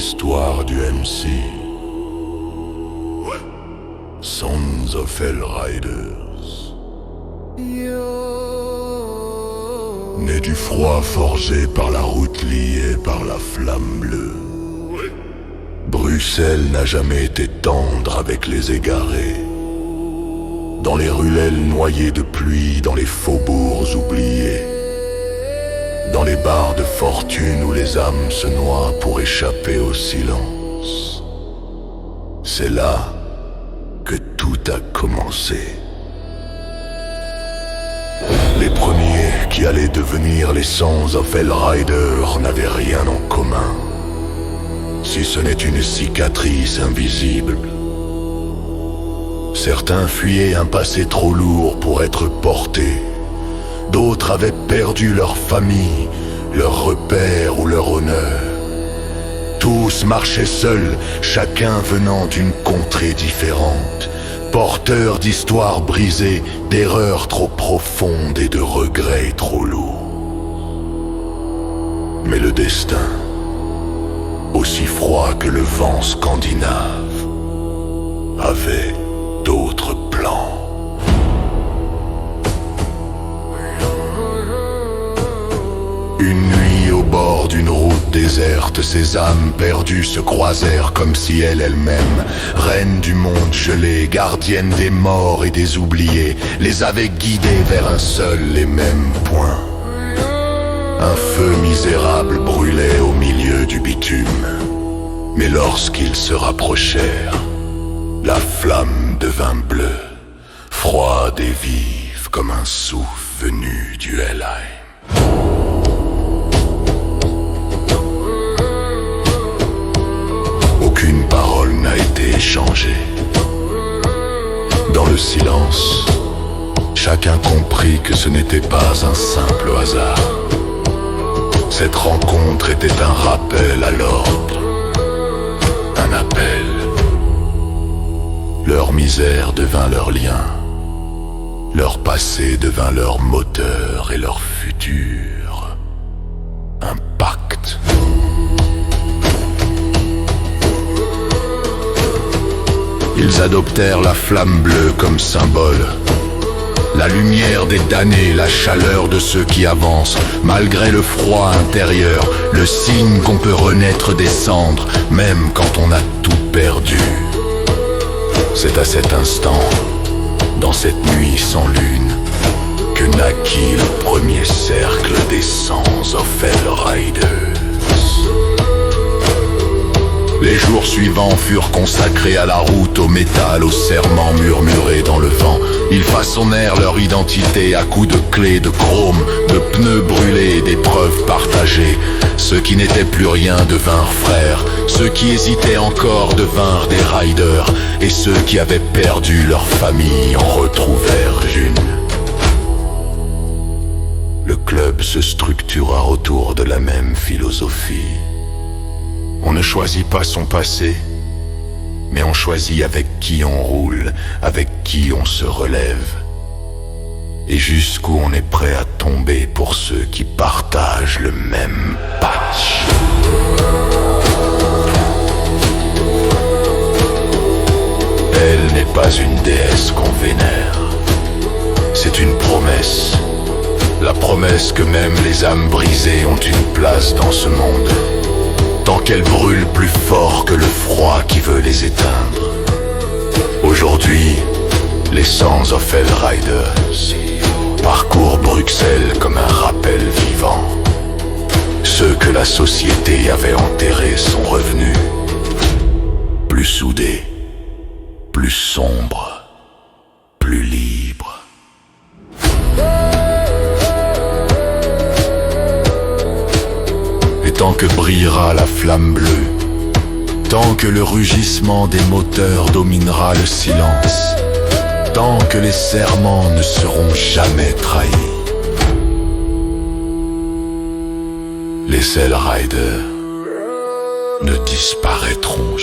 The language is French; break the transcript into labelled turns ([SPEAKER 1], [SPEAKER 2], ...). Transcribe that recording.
[SPEAKER 1] l'histoire du MC. Sons of Hell Riders. Né du froid forgé par la route liée par la flamme bleue. Bruxelles n'a jamais été tendre avec les égarés. Dans les ruelles noyées de pluie, dans les faubourgs oubliés, dans les bars de fortune où les âmes se noient pour échapper au silence. C'est là que tout a commencé. Les premiers qui allaient devenir les Sons of Hell Riders n'avaient rien en commun, si ce n'est une cicatrice invisible. Certains fuyaient un passé trop lourd pour être portés. D'autres avaient perdu leur famille, leur repère ou leur honneur. Tous marchaient seuls, chacun venant d'une contrée différente, porteurs d'histoires brisées, d'erreurs trop profondes et de regrets trop lourds. Mais le destin, aussi froid que le vent scandinave, avait d'autres plans. Une nuit au bord d'une route déserte, ces âmes perdues se croisèrent comme si elle-même, reine du monde gelé, gardienne des morts et des oubliés, les avait guidées vers un seul et même point. Un feu misérable brûlait au milieu du bitume, mais lorsqu'ils se rapprochèrent, la flamme devint bleue, froide et vive comme un souffle venu du Helheim. Aucune parole n'a été échangée. Dans le silence, chacun comprit que ce n'était pas un simple hasard. Cette rencontre était un rappel à l'ordre, un appel. Leur misère devint leur lien, leur passé devint leur moteur et leur futur, un pacte. Ils adoptèrent la flamme bleue comme symbole, la lumière des damnés, la chaleur de ceux qui avancent, malgré le froid intérieur, le signe qu'on peut renaître des cendres, même quand on a tout perdu. C'est à cet instant, dans cette nuit sans lune, que naquit le premier cercle des Sons of Hell Riders. Les jours suivants furent consacrés à la route, au métal, aux serments murmurés dans le vent. Ils façonnèrent leur identité à coups de clés, de chrome, de pneus brûlés et d'épreuves partagées. Ceux qui n'étaient plus rien devinrent frères, ceux qui hésitaient encore devinrent des riders, et ceux qui avaient perdu leur famille en retrouvèrent une. Le club se structura autour de la même philosophie. On ne choisit pas son passé, mais on choisit avec qui on roule, avec qui on se relève, et jusqu'où on est prêt à tomber pour ceux qui partagent le même patch. Elle n'est pas une déesse qu'on vénère, c'est une promesse. La promesse que même les âmes brisées ont une place dans ce monde, tant qu'elles brûlent plus fort que le froid qui veut les éteindre. Aujourd'hui, les Sons of Hell Riders parcourent Bruxelles comme un rappel vivant. Ceux que la société avait enterrés sont revenus, plus soudés, plus sombres, plus libres. Tant que brillera la flamme bleue, tant que le rugissement des moteurs dominera le silence, tant que les serments ne seront jamais trahis, les Hell Riders ne disparaîtront